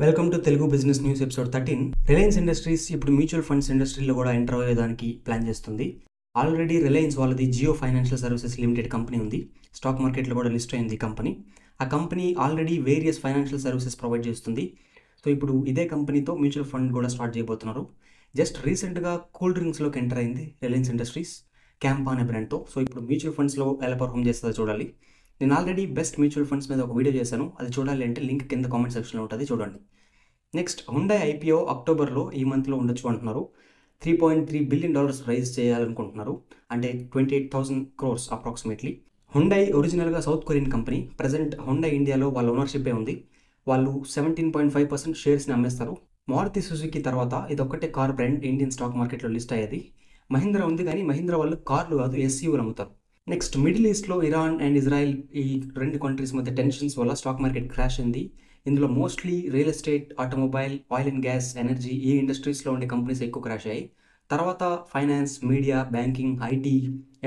Welcome to Telugu business news episode 13. Reliance industries ఇప్పుడు mutual funds ఇండస్ట్రీలో కూడా ఎంటర్ అయ్యేదానికి ప్లాన్ చేస్తుంది. ఆల్రెడీ రిలయన్స్ వాళ్ళది Jio financial services limited company ఉంది. స్టాక్ మార్కెట్లో కూడా లిస్ట్ అయింది కంపెనీ. ఆ కంపెనీ already various financial services provide చేస్తుంది. సో ఇప్పుడు ఇదే కంపెనీతో మ్యూచువల్ ఫండ్ కూడా స్టార్ట్ చేయబోతున్నారు. జస్ట్ రీసెంట్గా కూల్ డ్రింక్స్లోకి ఎంటర్ అయింది రిలయన్స్ ఇండస్ట్రీస్ క్యాంపా అనే బ్రాండ్తో. సో ఇప్పుడు మ్యూచువల్ ఫండ్స్లో ఎలా పర్ఫామ్ చేస్తుందో చూడాలి. నేను ఆల్రెడీ బెస్ట్ మ్యూచువల్ ఫండ్స్ మీద ఒక వీడియో చేశాను. అది చూడాలి అంటే లింక్ కింద కామెంట్ సెక్షన్లో ఉంటుంది, చూడండి. నెక్స్ట్ హుండై ఐపీఓ అక్టోబర్లో ఈ మంత్లో ఉండొచ్చు అంటున్నారు. $3.3 బిలియన్ రైజ్ చేయాలనుకుంటున్నారు, అంటే 28,000 crores అప్రాక్సిమేట్లీ. హుండై ఒరిజినల్గా south Korean company. Present Hyundai ఇండియాలో వాళ్ళ ఓనర్షిప్పే ఉంది. వాళ్ళు 17.5% షేర్స్ని అమ్మేస్తారు. మారుతి సుజుకి తర్వాత ఇదొక్కటే కార్ బ్రాండ్ ఇండియన్ స్టాక్ మార్కెట్లో లిస్ట్ అయ్యేది. మహీంద్రా ఉంది, కానీ మహీంద్రా వాళ్ళు కార్లు కాదు ఎస్యూలు అమ్ముతారు. నెక్స్ట్ మిడిల్ ఈస్ట్లో ఇరాన్ అండ్ ఇజ్రాయెల్, ఈ రెండు కంట్రీస్ మధ్య టెన్షన్స్ వల్ల స్టాక్ మార్కెట్ క్రాష్ అయింది. ఇందులో mostly real estate, automobile, oil and gas, energy, ఈ ఇండస్ట్రీస్లో ఉండే కంపెనీస్ ఎక్కువ క్రాష్ అయ్యాయి. తర్వాత finance, media, banking, IT,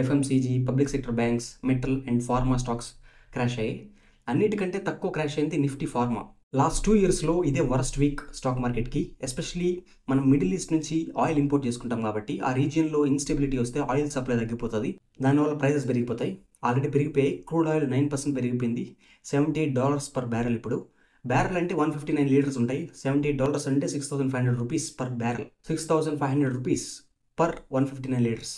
FMCG, public sector banks, metal and pharma stocks crash అయ్యాయి. అన్నిటికంటే తక్కువ క్రాష్ అయింది నిఫ్టీ ఫార్మా. లాస్ట్ 2 yearsలో ఇదే వరస్ట్ వీక్ స్టాక్ మార్కెట్కి. ఎస్పెషలీ మనం మిడిల్ ఈస్ట్ నుంచి ఆయిల్ ఇంపోర్ట్ చేసుకుంటాం కాబట్టి ఆ రీజియన్లో ఇన్స్టెబిలిటీ వస్తే ఆయిల్ సప్లై తగ్గిపోతుంది. దానివల్ల ప్రైసెస్ పెరిగిపోతాయి. ఆల్రెడీ పెరిగిపోయాయి. క్రూడ్ ఆయిల్ 9% పెరిగిపోయింది. $78 per barrel. ఇప్పుడు బ్యారెల్ అంటే 159 లీటర్స్ ఉంటాయి. $78 అంటే 6,500 rupees per barrel. 6,500 rupees per 159 litres.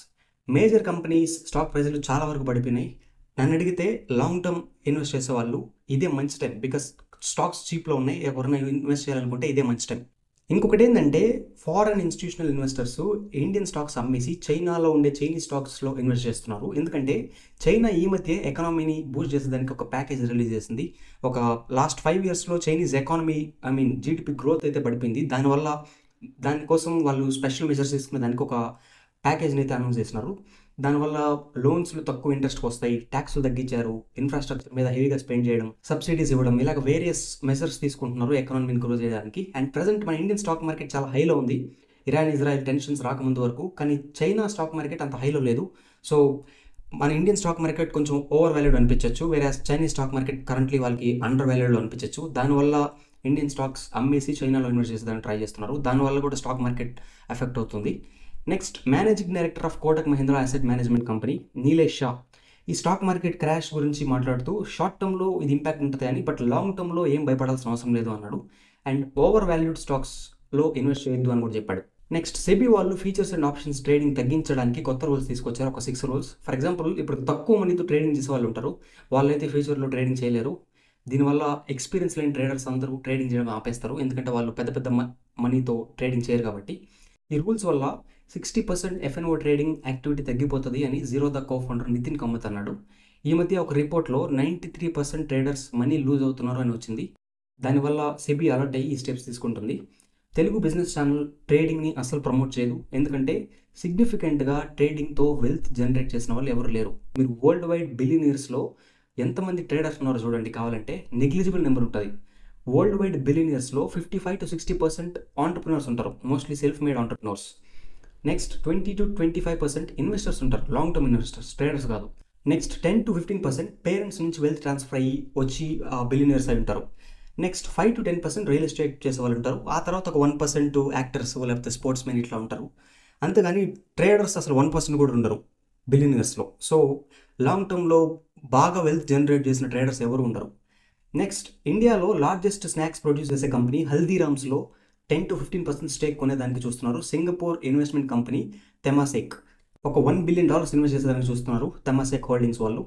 Major companies stock ప్రైజులు చాలా వరకు పడిపోయినాయి. నన్ను అడిగితే లాంగ్ టర్మ్ ఇన్వెస్ట్ చేసే వాళ్ళు ఇదే మంచి టైం, బికాస్ స్టాక్స్ చీప్లో ఉన్నాయి. ఎవరైనా ఇన్వెస్ట్ చేయాలనుకుంటే ఇదే మంచి టైం. ఇంకొకటి ఏంటంటే foreign institutional investors Indian stocks అమ్మేసి చైనాలో ఉండే చైనీస్ స్టాక్స్లో ఇన్వెస్ట్ చేస్తున్నారు. ఎందుకంటే చైనా ఈ మధ్య ఎకానమీని బూస్ట్ చేసేదానికి ఒక ప్యాకేజ్ రిలీజ్ చేసింది. ఒక లాస్ట్ 5 yearsలో చైనీస్ ఎకానమీ జీడిపి గ్రోత్ అయితే పడిపోయింది. దానికోసం వాళ్ళు స్పెషల్ మెజర్స్ తీసుకునే దానికి ఒక ప్యాకేజ్ని అయితే అనౌన్స్ చేస్తున్నారు. దానివల్ల లోన్స్లు తక్కువ ఇంట్రెస్ట్కి వస్తాయి, ట్యాక్స్లు తగ్గించారు, ఇన్ఫ్రాస్ట్రక్చర్ మీద హెవీగా స్పెండ్ చేయడం, సబ్సిడీస్ ఇవ్వడం, ఇలాగ వేరియస్ మెజర్స్ తీసుకుంటున్నారు ఎకానమీని గ్రో చేయడానికి. అండ్ ప్రజెంట్ మన ఇండియన్ స్టాక్ మార్కెట్ చాలా హైలో ఉంది, ఇరాన్ ఇజ్రాయెల్ టెన్షన్స్ రాకముందు వరకు. కానీ చైనా స్టాక్ మార్కెట్ అంత హైలో లేదు. సో మన ఇండియన్ స్టాక్ మార్కెట్ కొంచెం ఓవర్ వాల్యూడ్ అనిపించవచ్చు, వేరే చైనీస్ స్టాక్ మార్కెట్ కరెంట్లీ వాళ్ళకి అండర్ వాల్యూడ్లో అనిపించవచ్చు. దానివల్ల ఇండియన్ స్టాక్స్ అమ్మేసి చైనాలో ఇన్వెస్ట్ చేసేదాన్ని ట్రై చేస్తున్నారు. దానివల్ల కూడా స్టాక్ మార్కెట్ ఎఫెక్ట్ అవుతుంది. Next managing director of Kotak Mahindra asset management company Nilesh Shah ఈ స్టాక్ మార్కెట్ క్రాష్ గురించి మాట్లాడుతూ షార్ట్ టర్మ్లో ఇది ఇంపాక్ట్ ఉంటుంది అని, బట్ లాంగ్ టర్మ్లో ఏం భయపడాల్సిన అవసరం లేదు అన్నాడు. అండ్ ఓవర్ వాల్యూడ్ స్టాక్స్లో ఇన్వెస్ట్ చేయొద్దు అని కూడా చెప్పాడు. నెక్స్ట్ సెబీ వాళ్ళు ఫీచర్స్ అండ్ ఆప్షన్స్ ట్రేడింగ్ తగ్గించడానికి కొత్త రూల్స్ తీసుకొచ్చారు, ఒక 6 rules. ఫర్ ఎగ్జాంపుల్ ఇప్పుడు తక్కువ మనీతో ట్రేడింగ్ చేసే వాళ్ళు ఉంటారు, వాళ్ళైతే ఫ్యూచర్లో ట్రేడింగ్ చేయలేరు. దీనివల్ల ఎక్స్పీరియన్స్ లేని ట్రేడర్స్ అందరూ ట్రేడింగ్ చేయడం ఆపేస్తారు, ఎందుకంటే వాళ్ళు పెద్ద పెద్ద మనీతో ట్రేడింగ్ చేయరు కాబట్టి. ఈ రూల్స్ వల్ల 60% ఎఫ్ఎన్ఓ ట్రేడింగ్ యాక్టివిటీ తగ్గిపోతుంది అని జీరోదా కో-ఫౌండర్ నితిన్ కామత్ అన్నాడు. ఈ మధ్య ఒక రిపోర్ట్లో 93% ట్రేడర్స్ మనీ లూజ్ అవుతున్నారు అని వచ్చింది. దానివల్ల సెబీ అలర్ట్ అయ్యి ఈ స్టెప్స్ తీసుకుంటుంది. తెలుగు బిజినెస్ ఛానల్ ట్రేడింగ్ని అసలు ప్రమోట్ చేయదు, ఎందుకంటే సిగ్నిఫికెంట్గా ట్రేడింగ్తో వెల్త్ జనరేట్ చేసిన వాళ్ళు ఎవరు లేరు. మీరు వరల్డ్ వైడ్ బిలియనీర్స్లో ఎంతమంది ట్రేడర్స్ ఉన్నారో చూడండి, కావాలంటే నెగ్లిజిబుల్ నెంబర్ ఉంటుంది. వరల్డ్ వైడ్ బిలియనీర్స్లో 55 to 60% ఆంటర్ప్రినర్స్ ఉంటారు, mostly self made entrepreneurs. Next 20 to 25% investors ఉంటారు, లాంగ్ టర్మ్ ఇన్వెస్టర్స్, ట్రేడర్స్ కాదు. నెక్స్ట్ 10 to 15% పేరెంట్స్ నుంచి వెల్త్ ట్రాన్స్ఫర్ అయ్యి వచ్చి బిలియనర్స్ అయి ఉంటారు. నెక్స్ట్ 5 to 10% రియల్ ఎస్టేట్ చేసే వాళ్ళు ఉంటారు. ఆ తర్వాత ఒక 1% యాక్టర్స్ లేకపోతే స్పోర్ట్స్ మెన్ ఇట్లా ఉంటారు. అంతేగాని ట్రేడర్స్ అసలు 1% కూడా ఉండరు బిలియనర్స్లో. సో లాంగ్ టర్మ్లో బాగా వెల్త్ జనరేట్ చేసిన ట్రేడర్స్ ఎవరు ఉండరు. నెక్స్ట్ ఇండియాలో లార్జెస్ట్ స్నాక్స్ ప్రొడ్యూస్ చేసే కంపెనీ హల్దీరామ్స్లో 10 to 15% స్టేక్ కొనేదానికి చూస్తున్నారు. సింగపూర్ ఇన్వెస్ట్మెంట్ కంపెనీ తెమాసేక్ ఒక $1 billion ఇన్వెస్ట్ చేసేదానికి చూస్తున్నారు, తెమాసేక్ హోల్డింగ్స్ వాళ్ళు.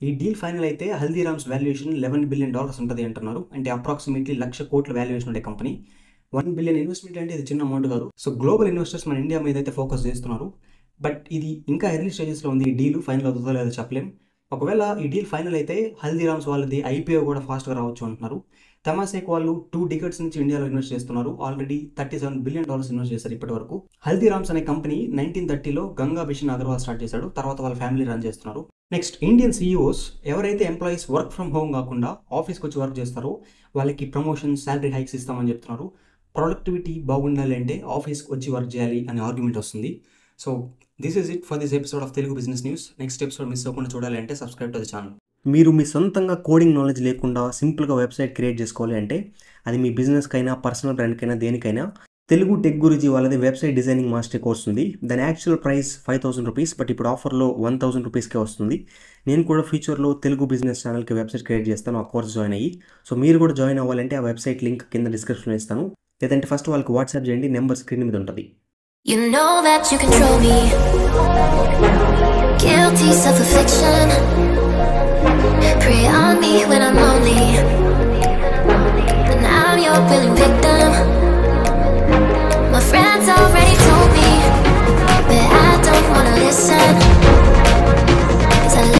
ఈ డీల్ ఫైనల్ అయితే హల్దీరామ్స్ వాల్యుయేషన్ $11 billion ఉంటుంది అంటున్నారు, అంటే అప్రాక్సిమేట్లీ 1,00,000 కోట్ల వాల్యుయేషన్ ఉండే కంపెనీ. 1 billion ఇన్వెస్ట్మెంట్ అంటే ఇది చిన్న అమౌంట్ కాదు. సో గ్లోబల్ ఇన్వెస్టర్స్ మన ఇండియా మీద అయితే ఫోకస్ చేస్తున్నారు, బట్ ఇది ఇంకా ఎర్లీ స్టేజెస్లో ఉంది. ఈ డీల్ ఫైనల్ అవుతుందో లేదో చెప్పలేం. ఒకవేళ ఈ డీల్ ఫైనల్ అయితే హల్దీరామ్స్ వాళ్ళది ఐపీఓ కూడా ఫాస్ట్గా రావచ్చు అంటున్నారు. తెమాసేక్ వాళ్ళు 2 decades నుంచి ఇండియాలో ఇన్వెస్ట్ చేస్తున్నారు. ఆల్రెడీ $37 billion ఇన్వెస్ట్ చేశారు ఇప్పటి వరకు. హల్దీరామ్స్ అనే కంపెనీ 1930లో గంగా బిషన్ అగర్వాల్ స్టార్ట్ చేశాడు, తర్వాత వాళ్ళ ఫ్యామిలీ రన్ చేస్తున్నారు. నెక్స్ట్ ఇండియన్ సీఈఓస్ ఎవరైతే ఎంప్లాయీస్ వర్క్ ఫ్రమ్ హోమ్ కాకుండా ఆఫీస్కి వచ్చి వర్క్ చేస్తారో వాళ్ళకి ప్రమోషన్, శాలరీ హైక్స్ ఇస్తామని చెప్తున్నారు. ప్రొడక్టివిటీ బాగుండాలి అంటే ఆఫీస్కి వచ్చి వర్క్ చేయాలి అనే ఆర్గ్యుమెంట్ వస్తుంది. So this is it for this episode of Telugu business news. Next episode miss అవ్వకుండా చూడాలి అంటే సబ్స్క్రైబ్ టు ది ఛానల్. మీరు మీ సొంతంగా కోడింగ్ నాలెడ్జ్ లేకుండా సింపుల్గా వెబ్సైట్ క్రియేట్ చేసుకోవాలి అంటే అది మీ బిజినెస్కైనా పర్సనల్ బ్రాండ్కైనా దేనికైనా తెలుగు టెక్ గురుజీ వాళ్ళది వెబ్సైట్ డిజైనింగ్ మాస్టర్ కోర్స్ ఉంది. దాని యాక్చువల్ ప్రైస్ 5,000 రూపీస్, బట్ ఇప్పుడు ఆఫర్లో 1,000 రూపీస్కే వస్తుంది. నేను కూడా ఫ్యూచర్లో తెలుగు బిజినెస్ ఛానల్కి వెబ్సైట్ క్రియేట్ చేస్తాను, ఆ కోర్స్ జాయిన్ అయ్యి. సో మీరు కూడా జాయిన్ అవ్వాలంటే ఆ వెబ్సైట్ లింక్ కింద డిస్క్రిప్షన్లో ఇస్తాను, లేదంటే ఫస్ట్ వాళ్ళకి వాట్సాప్ చేయండి, నెంబర్ స్క్రీన్ మీద ఉంటుంది. You know that you control me. Guilty self-affliction. Prey on me when I'm lonely, and I'm your willing victim.